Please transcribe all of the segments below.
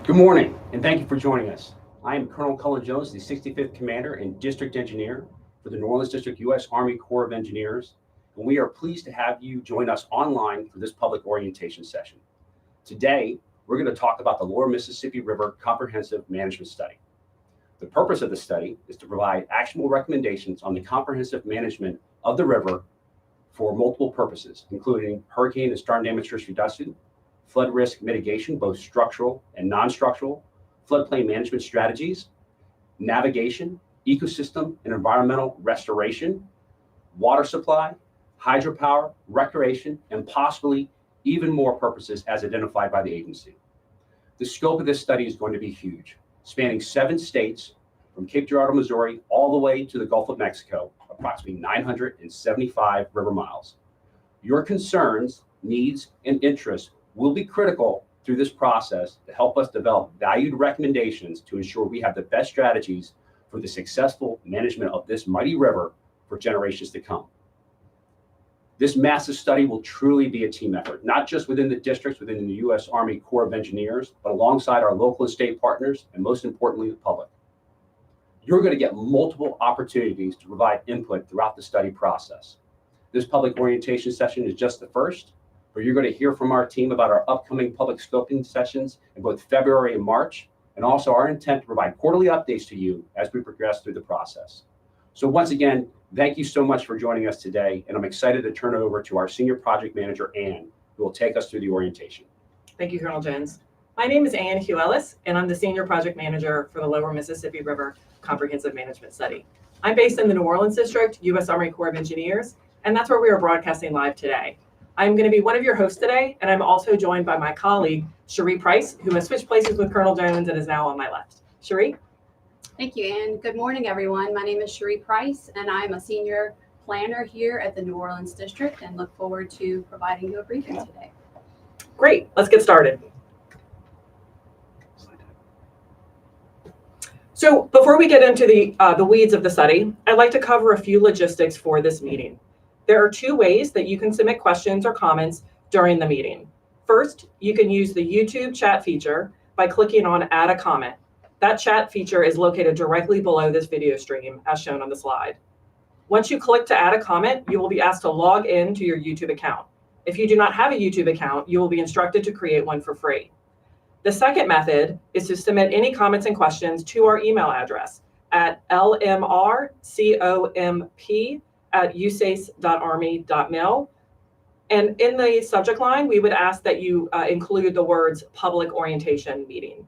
Good morning, and thank you for joining us. I am Colonel Cullen Jones, the 65th Commander and District Engineer for the New Orleans District U.S. Army Corps of Engineers, and we are pleased to have you join us online for this public orientation session. Today, we're going to talk about the Lower Mississippi River Comprehensive Management Study. The purpose of the study is to provide actionable recommendations on the comprehensive management of the river for multiple purposes, including hurricane and storm damage risk reduction, flood risk mitigation, both structural and non-structural, floodplain management strategies, navigation, ecosystem and environmental restoration, water supply, hydropower, recreation, and possibly even more purposes as identified by the agency. The scope of this study is going to be huge, spanning 7 states from Cape Girardeau, Missouri, all the way to the Gulf of Mexico, approximately 975 river miles. Your concerns, needs, and interests will be critical through this process to help us develop valued recommendations to ensure we have the best strategies for the successful management of this mighty river for generations to come. This massive study will truly be a team effort, not just within the districts within the U.S. Army Corps of Engineers, but alongside our local and state partners, and most importantly, the public. You're going to get multiple opportunities to provide input throughout the study process. This public orientation session is just the first, where you're going to hear from our team about our upcoming public scoping sessions in both February and March, and also our intent to provide quarterly updates to you as we progress through the process. So once again, thank you so much for joining us today, and I'm excited to turn it over to our Senior Project Manager, Ann, who will take us through the orientation. Thank you, Colonel Jones. My name is Ann Hugh-Ellis, and I'm the Senior Project Manager for the Lower Mississippi River Comprehensive Management Study. I'm based in the New Orleans District, U.S. Army Corps of Engineers, and that's where we are broadcasting live today. I'm going to be one of your hosts today, and I'm also joined by my colleague, Cherie Price, who has switched places with Colonel Jones and is now on my left. Cherie? Thank you, Ann. Good morning, everyone. My name is Cherie Price, and I'm a senior planner here at the New Orleans District and look forward to providing you a briefing today. Great. Let's get started. So before we get into the weeds of the study, I'd like to cover a few logistics for this meeting. There are 2 ways that you can submit questions or comments during the meeting. First, you can use the YouTube chat feature by clicking on Add a Comment. That chat feature is located directly below this video stream, as shown on the slide. Once you click to add a comment, you will be asked to log in to your YouTube account. If you do not have a YouTube account, you will be instructed to create one for free. The second method is to submit any comments and questions to our email address at lmrcomp@usace.army.mil. And in the subject line, we would ask that you include the words public orientation meeting.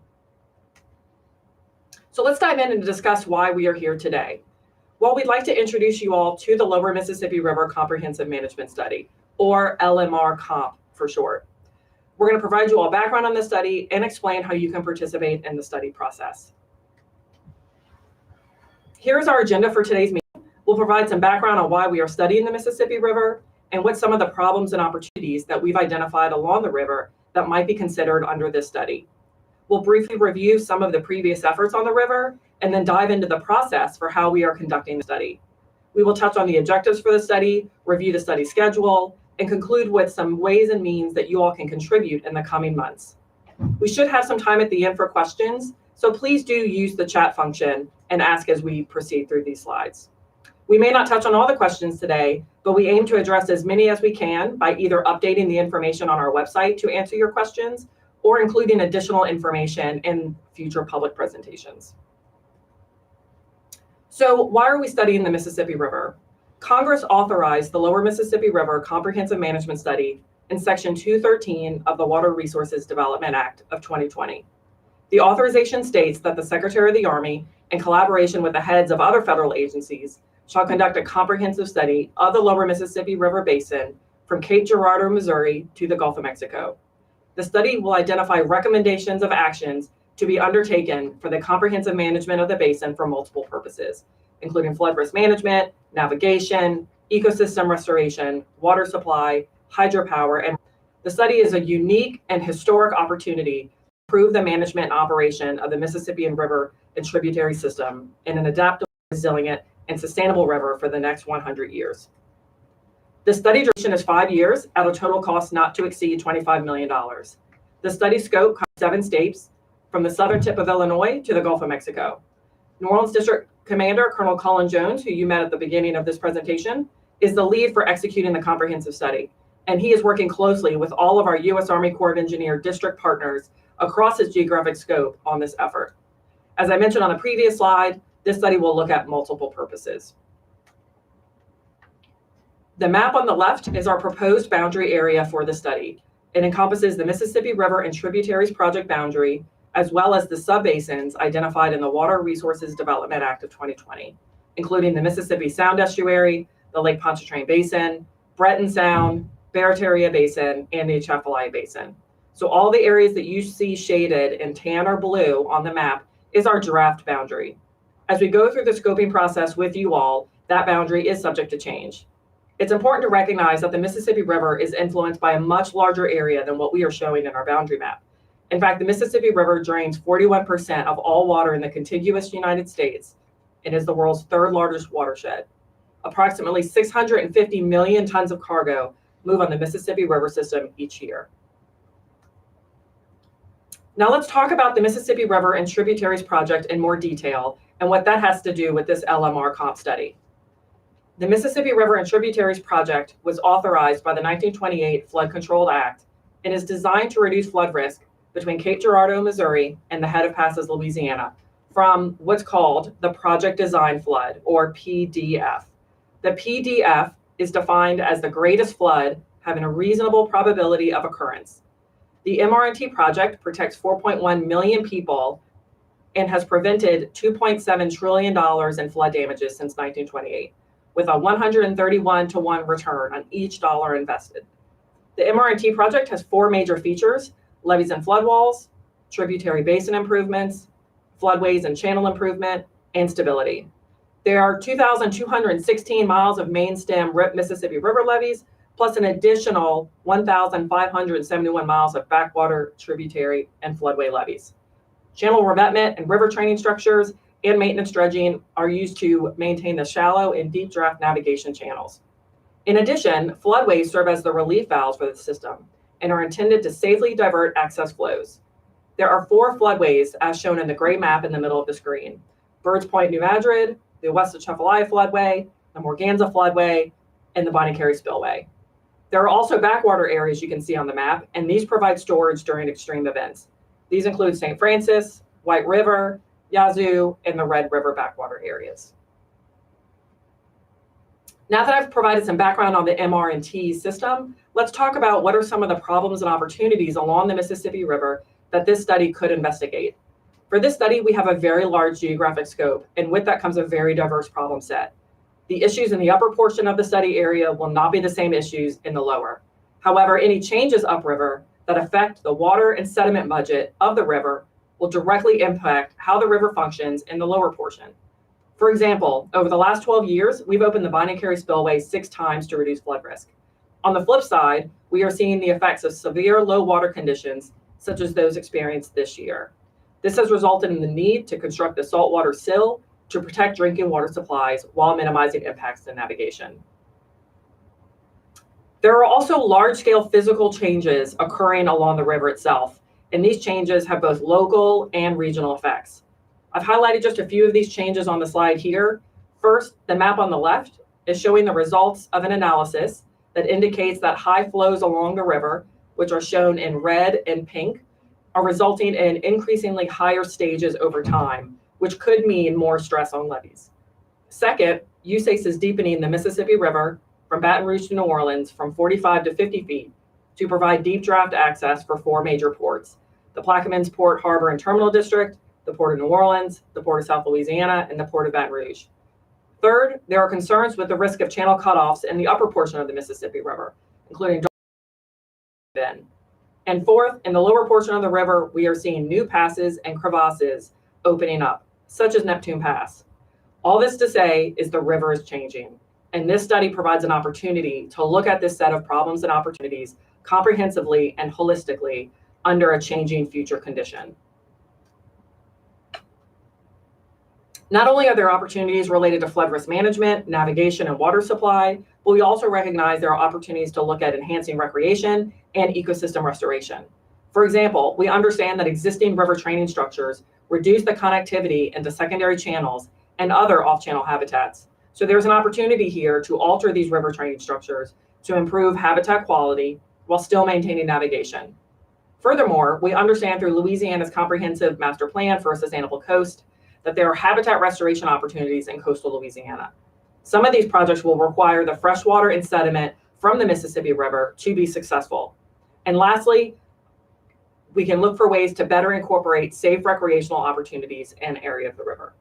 So let's dive in and discuss why we are here today. Well, we'd like to introduce you all to the Lower Mississippi River Comprehensive Management Study, or LMR COMP for short. We're going to provide you all background on the study and explain how you can participate in the study process. Here's our agenda for today's meeting. We'll provide some background on why we are studying the Mississippi River and what some of the problems and opportunities that we've identified along the river that might be considered under this study. We'll briefly review some of the previous efforts on the river and then dive into the process for how we are conducting the study. We will touch on the objectives for the study, review the study schedule, and conclude with some ways and means that you all can contribute in the coming months. We should have some time at the end for questions, so please do use the chat function and ask as we proceed through these slides. We may not touch on all the questions today, but we aim to address as many as we can by either updating the information on our website to answer your questions or including additional information in future public presentations. So why are we studying the Mississippi River? Congress authorized the Lower Mississippi River Comprehensive Management Study in Section 213 of the Water Resources Development Act of 2020. The authorization states that the Secretary of the Army, in collaboration with the heads of other federal agencies, shall conduct a comprehensive study of the Lower Mississippi River Basin from Cape Girardeau, Missouri to the Gulf of Mexico. The study will identify recommendations of actions to be undertaken for the comprehensive management of the basin for multiple purposes, including flood risk management, navigation, ecosystem restoration, water supply, hydropower, and the study is a unique and historic opportunity to improve the management and operation of the Mississippi River and tributary system in an adaptable, resilient, and sustainable river for the next 100 years. The study duration is 5 years at a total cost not to exceed $25 million. The study scope covers 7 states, from the southern tip of Illinois to the Gulf of Mexico. New Orleans District Commander Colonel Cullen Jones, who you met at the beginning of this presentation, is the lead for executing the comprehensive study. And he is working closely with all of our U.S. Army Corps of Engineer district partners across its geographic scope on this effort. As I mentioned on the previous slide, this study will look at multiple purposes. The map on the left is our proposed boundary area for the study. It encompasses the Mississippi River and Tributaries Project boundary, as well as the subbasins identified in the Water Resources Development Act of 2020, including the Mississippi Sound Estuary, the Lake Pontchartrain Basin, Breton Sound, Barataria Basin, and the Atchafalaya Basin. So all the areas that you see shaded in tan or blue on the map is our draft boundary. As we go through the scoping process with you all, that boundary is subject to change. It's important to recognize that the Mississippi River is influenced by a much larger area than what we are showing in our boundary map. In fact, the Mississippi River drains 41% of all water in the contiguous United States and is the world's third largest watershed. Approximately 650 million tons of cargo move on the Mississippi River system each year. Now let's talk about the Mississippi River and Tributaries Project in more detail and what that has to do with this LMR comp study. The Mississippi River and Tributaries Project was authorized by the 1928 Flood Control Act and is designed to reduce flood risk between Cape Girardeau, Missouri, and the head of Passes, Louisiana, from what's called the Project Design Flood, or PDF. The PDF is defined as the greatest flood having a reasonable probability of occurrence. The MRNT project protects 4.1 million people and has prevented $2.7 trillion in flood damages since 1928, with a 131-to-1 return on each dollar invested. The MRNT project has four major features: levees and flood walls, tributary basin improvements, floodways and channel improvement, and stability. There are 2,216 miles of main stem Mississippi River levees, plus an additional 1,571 miles of backwater, tributary, and floodway levees. Channel revetment and river training structures and maintenance dredging are used to maintain the shallow and deep draft navigation channels. In addition, floodways serve as the relief valves for the system and are intended to safely divert excess flows. There are four floodways as shown in the gray map in the middle of the screen: Birds Point, New Madrid, the West Atchafalaya Floodway, the Morganza Floodway, and the Bonnie Carey Spillway. There are also backwater areas you can see on the map, and these provide storage during extreme events. These include St. Francis, White River, Yazoo, and the Red River backwater areas. Now that I've provided some background on the MR&T system, let's talk about what are some of the problems and opportunities along the Mississippi River that this study could investigate. For this study, we have a very large geographic scope, and with that comes a very diverse problem set. The issues in the upper portion of the study area will not be the same issues in the lower. However, any changes upriver that affect the water and sediment budget of the river will directly impact how the river functions in the lower portion. For example, over the last 12 years, we've opened the Bonnie Carey Spillway 6 times to reduce flood risk. On the flip side, we are seeing the effects of severe low water conditions, such as those experienced this year. This has resulted in the need to construct a saltwater sill to protect drinking water supplies while minimizing impacts to navigation. There are also large-scale physical changes occurring along the river itself, and these changes have both local and regional effects. I've highlighted just a few of these changes on the slide here. First, the map on the left is showing the results of an analysis that indicates that high flows along the river, which are shown in red and pink, are resulting in increasingly higher stages over time, which could mean more stress on levees. Second, USACE is deepening the Mississippi River from Baton Rouge to New Orleans from 45 to 50 feet to provide deep draft access for 4 major ports: the Plaquemines Port, Harbor, and Terminal District, the Port of New Orleans, the Port of South Louisiana, and the Port of Baton Rouge. Third, there are concerns with the risk of channel cutoffs in the upper portion of the Mississippi River, including Bend. And fourth, in the lower portion of the river, we are seeing new passes and crevasses opening up, such as Neptune Pass. All this to say is the river is changing, and this study provides an opportunity to look at this set of problems and opportunities comprehensively and holistically under a changing future condition. Not only are there opportunities related to flood risk management, navigation, and water supply, but we also recognize there are opportunities to look at enhancing recreation and ecosystem restoration. For example, we understand that existing river training structures reduce the connectivity into secondary channels and other off-channel habitats. So there's an opportunity here to alter these river training structures to improve habitat quality while still maintaining navigation. Furthermore, we understand through Louisiana's comprehensive master plan for a sustainable coast that there are habitat restoration opportunities in coastal Louisiana. Some of these projects will require the freshwater and sediment from the Mississippi River to be successful. And lastly, we can look for ways to better incorporate safe recreational opportunities in an area of the river.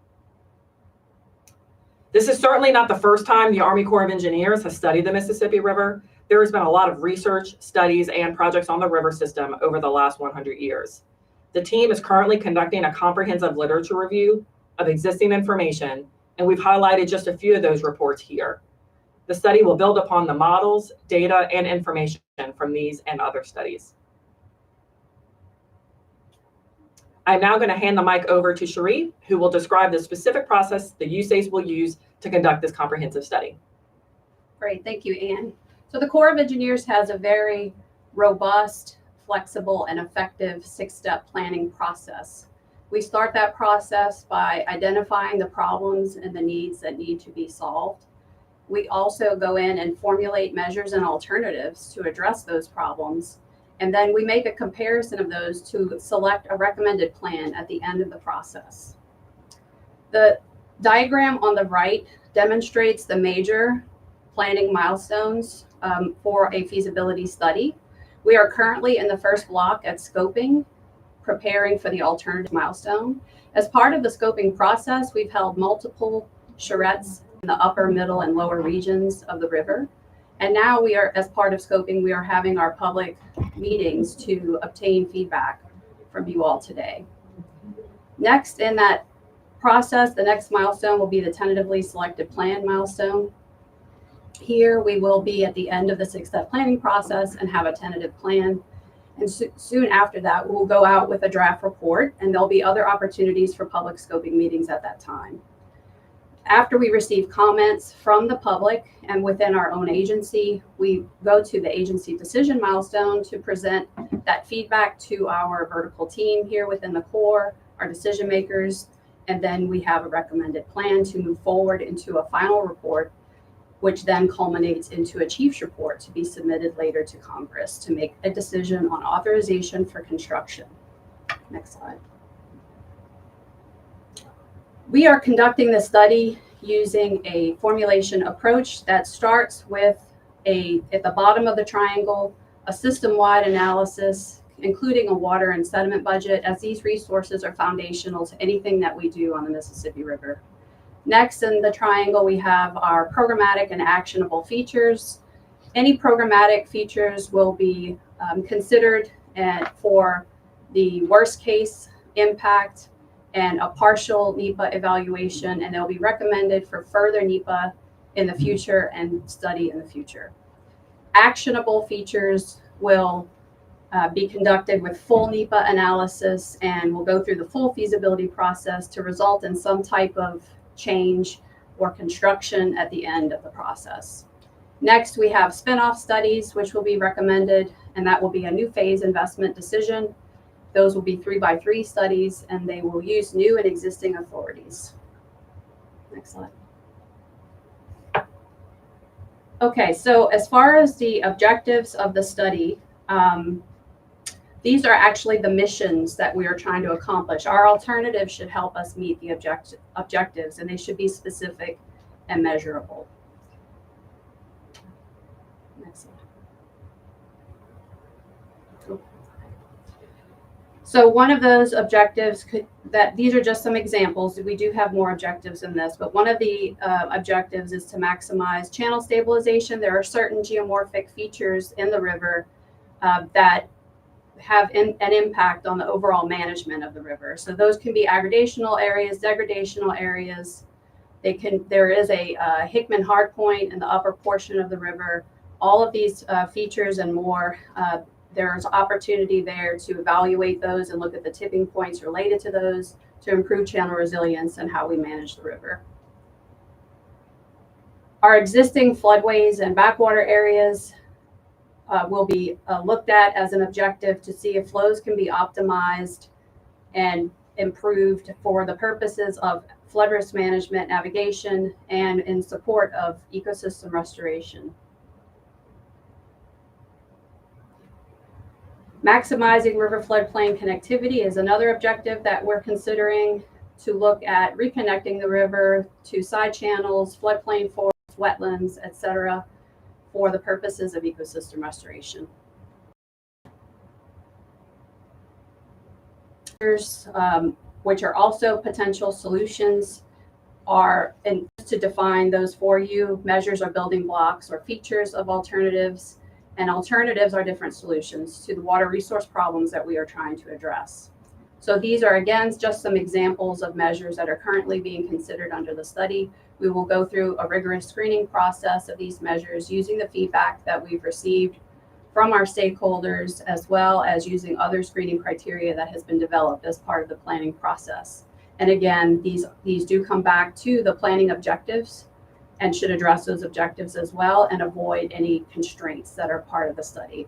This is certainly not the first time the Army Corps of Engineers has studied the Mississippi River. There has been a lot of research, studies, and projects on the river system over the last 100 years. The team is currently conducting a comprehensive literature review of existing information, and we've highlighted just a few of those reports here. The study will build upon the models, data, and information from these and other studies. I'm now going to hand the mic over to Cherie, who will describe the specific process the USACE will use to conduct this comprehensive study. Great, thank you, Anne. So the Corps of Engineers has a very robust, flexible, and effective 6-step planning process. We start that process by identifying the problems and the needs that need to be solved. We also go in and formulate measures and alternatives to address those problems. And then we make a comparison of those to select a recommended plan at the end of the process. The diagram on the right demonstrates the major planning milestones for a feasibility study. We are currently in the first block at scoping, preparing for the alternative milestone. As part of the scoping process, we've held multiple charrettes in the upper, middle, and lower regions of the river. And now we are, as part of scoping, we are having our public meetings to obtain feedback from you all today. Next in that process, the next milestone will be the tentatively selected plan milestone. Here we will be at the end of the 6-step planning process and have a tentative plan. And soon after that, we'll go out with a draft report, and there'll be other opportunities for public scoping meetings at that time. After we receive comments from the public and within our own agency, we go to the agency decision milestone to present that feedback to our vertical team here within the Corps, our decision makers, and then we have a recommended plan to move forward into a final report, which then culminates into a chief's report to be submitted later to Congress to make a decision on authorization for construction. Next slide. We are conducting the study using a formulation approach that starts with at the bottom of the triangle, a system-wide analysis, including a water and sediment budget, as these resources are foundational to anything that we do on the Mississippi River. Next in the triangle, we have our programmatic and actionable features. Any programmatic features will be considered for the worst case impact and a partial NEPA evaluation, and they'll be recommended for further NEPA in the future and study in the future. Actionable features will be conducted with full NEPA analysis and will go through the full feasibility process to result in some type of change or construction at the end of the process. Next, we have spin-off studies, which will be recommended, and that will be a new phase investment decision. Those will be 3x3 studies, and they will use new and existing authorities. Next slide. Okay, so as far as the objectives of the study, these are actually the missions that we are trying to accomplish. Our alternatives should help us meet the objectives, and they should be specific and measurable. Next slide. So one of those objectives these are just some examples. We do have more objectives in this, but one of the objectives is to maximize channel stabilization. There are certain geomorphic features in the river that have an impact on the overall management of the river. So those can be aggradational areas, degradational areas. There is a Hickman hardpoint in the upper portion of the river. All of these features and more, there's opportunity there to evaluate those and look at the tipping points related to those to improve channel resilience and how we manage the river. Our existing floodways and backwater areas will be looked at as an objective to see if flows can be optimized and improved for the purposes of flood risk management, navigation, and in support of ecosystem restoration. Maximizing river floodplain connectivity is another objective that we're considering, to look at reconnecting the river to side channels, floodplain forests, wetlands, etc., for the purposes of ecosystem restoration. Which are also potential solutions, are, and to define those for you, measures are building blocks or features of alternatives, and alternatives are different solutions to the water resource problems that we are trying to address. So these are, again, just some examples of measures that are currently being considered under the study. We will go through a rigorous screening process of these measures using the feedback that we've received from our stakeholders, as well as using other screening criteria that has been developed as part of the planning process. And again, these do come back to the planning objectives and should address those objectives as well and avoid any constraints that are part of the study.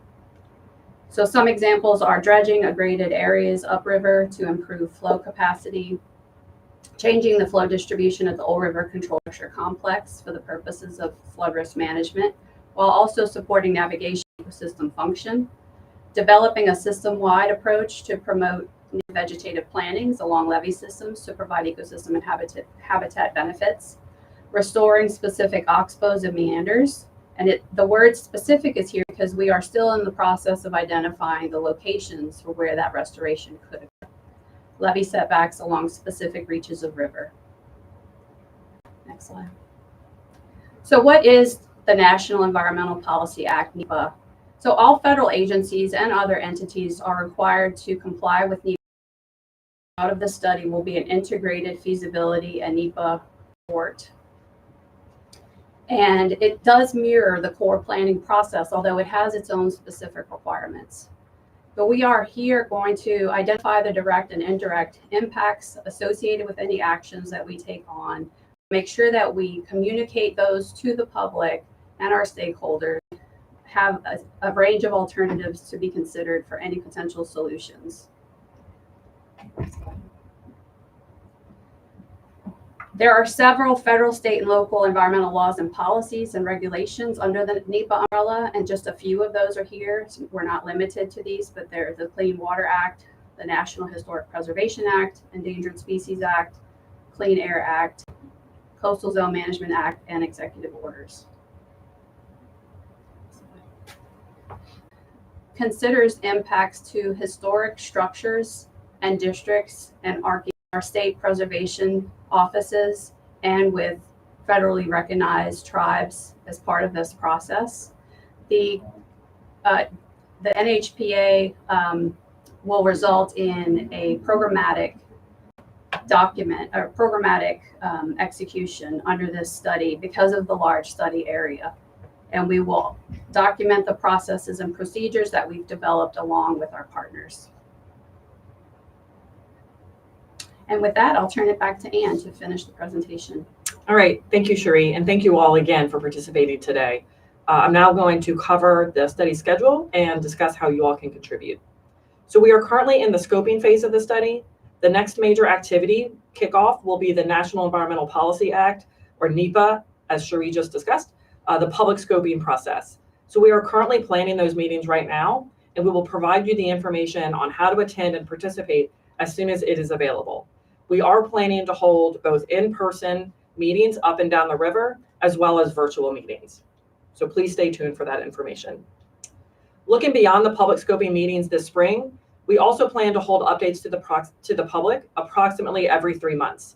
So some examples are dredging aggraded areas upriver to improve flow capacity, changing the flow distribution at the Old River Control Structure Complex for the purposes of flood risk management, while also supporting navigation ecosystem function, developing a system-wide approach to promote vegetative plantings along levee systems to provide ecosystem and habitat benefits, restoring specific oxbows and meanders. And the word specific is here because we are still in the process of identifying the locations for where that restoration could occur. Levee setbacks along specific reaches of river. Next slide. So what is the National Environmental Policy Act, NEPA? So all federal agencies and other entities are required to comply with NEPA. Out of the study will be an integrated feasibility and NEPA report. And it does mirror the core planning process, although it has its own specific requirements. But we are here going to identify the direct and indirect impacts associated with any actions that we take on, make sure that we communicate those to the public and our stakeholders, have a range of alternatives to be considered for any potential solutions. There are several federal, state, and local environmental laws and policies and regulations under the NEPA umbrella, and just a few of those are here. So we're not limited to these, but they're the Clean Water Act, the National Historic Preservation Act, Endangered Species Act, Clean Air Act, Coastal Zone Management Act, and executive orders. Considers impacts to historic structures and districts and our state preservation offices and with federally recognized tribes as part of this process. The NHPA will result in a programmatic document or programmatic execution under this study because of the large study area. And we will document the processes and procedures that we've developed along with our partners. And with that, I'll turn it back to Anne to finish the presentation. All right, thank you, Cherie, and thank you all again for participating today. I'm now going to cover the study schedule and discuss how you all can contribute. So we are currently in the scoping phase of the study. The next major activity kickoff will be the National Environmental Policy Act, or NEPA, as Cherie just discussed, the public scoping process. So we are currently planning those meetings right now, and we will provide you the information on how to attend and participate as soon as it is available. We are planning to hold both in-person meetings up and down the river, as well as virtual meetings. So please stay tuned for that information. Looking beyond the public scoping meetings this spring, we also plan to hold updates to the public approximately every 3 months.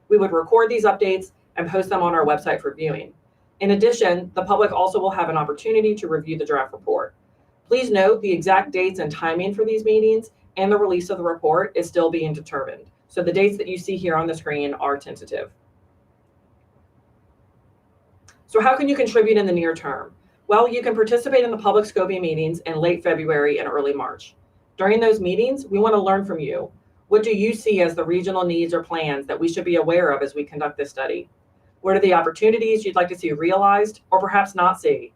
We would record these updates and post them on our website for viewing. In addition, the public also will have an opportunity to review the draft report. Please note the exact dates and timing for these meetings and the release of the report is still being determined. So the dates that you see here on the screen are tentative. So how can you contribute in the near term? Well, you can participate in the public scoping meetings in late February and early March. During those meetings, we want to learn from you. What do you see as the regional needs or plans that we should be aware of as we conduct this study? What are the opportunities you'd like to see realized or perhaps not see?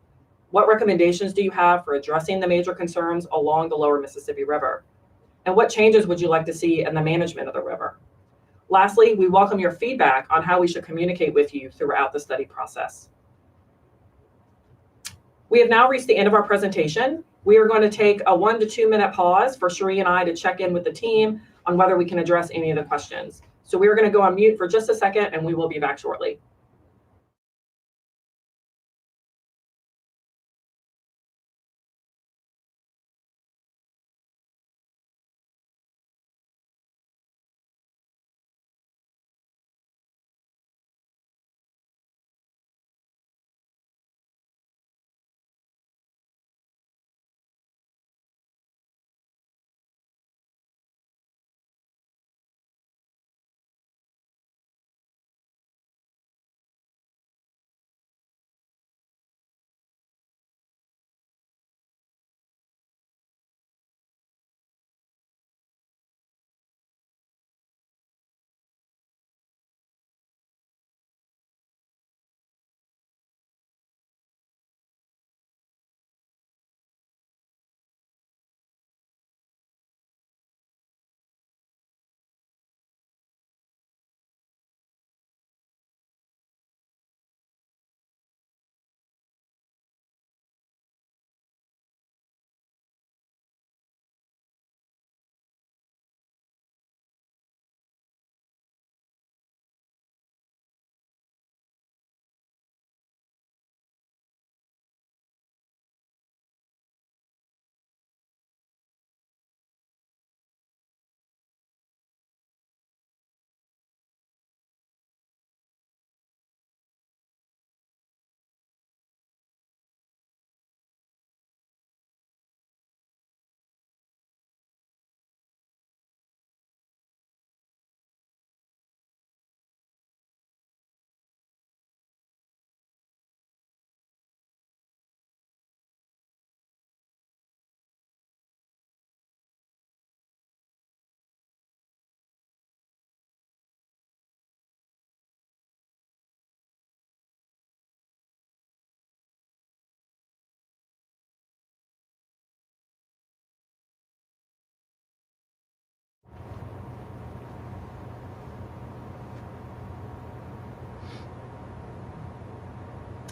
What recommendations do you have for addressing the major concerns along the lower Mississippi River? And what changes would you like to see in the management of the river? Lastly, we welcome your feedback on how we should communicate with you throughout the study process. We have now reached the end of our presentation. We are going to take a 1 to 2 minute pause for Cherie and I to check in with the team on whether we can address any of the questions. So we are going to go on mute for just a second and we will be back shortly.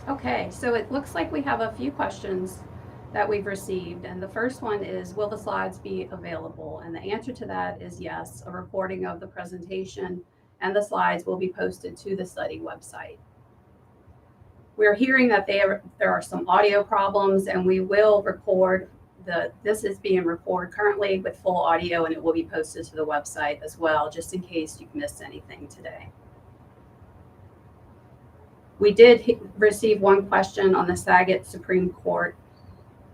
Okay, so it looks like we have a few questions that we've received. And the first one is, will the slides be available? And the answer to that is yes. A recording of the presentation and the slides will be posted to the study website. We're hearing that there are some audio problems, and we will record this is being recorded currently with full audio, and it will be posted to the website as well, just in case you've missed anything today. We did receive one question on the Saget Supreme Court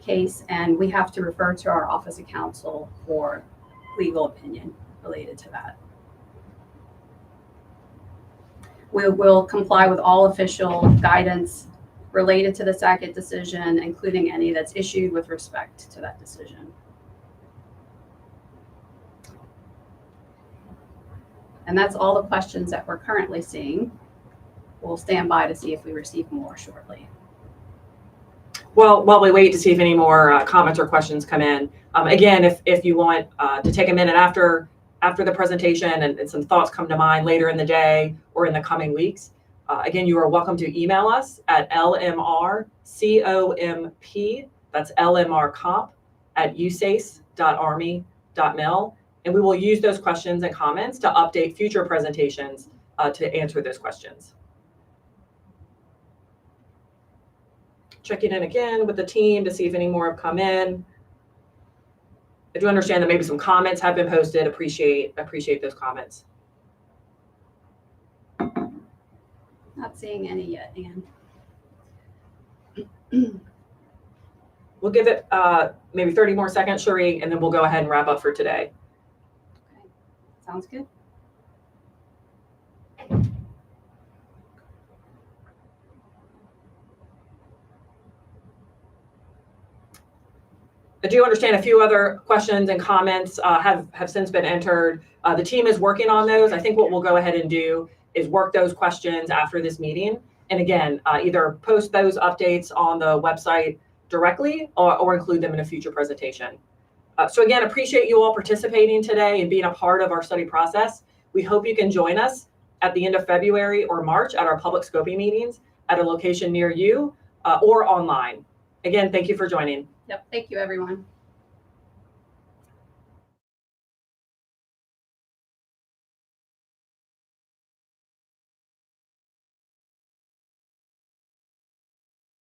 case, and we have to refer to our Office of Counsel for legal opinion related to that. We will comply with all official guidance related to the Saget decision, including any that's issued with respect to that decision. And that's all the questions that we're currently seeing. We'll stand by to see if we receive more shortly. Well, while we wait to see if any more comments or questions come in, again, if you want to take a minute after the presentation and some thoughts come to mind later in the day or in the coming weeks, again, you are welcome to email us at lmrcomp, that's lmrcomp@usace.army.mil, and we will use those questions and comments to update future presentations to answer those questions. Checking in again with the team to see if any more have come in. I do understand that maybe some comments have been posted. Appreciate those comments. Not seeing any yet, Anne. We'll give it maybe 30 more seconds, Cherie, and then we'll go ahead and wrap up for today. Okay, sounds good. I do understand a few other questions and comments have since been entered. The team is working on those. I think what we'll go ahead and do is work those questions after this meeting. And again, either post those updates on the website directly or include them in a future presentation. So again, appreciate you all participating today and being a part of our study process. We hope you can join us at the end of February or March at our public scoping meetings at a location near you or online. Again, thank you for joining. Yep, thank you, everyone.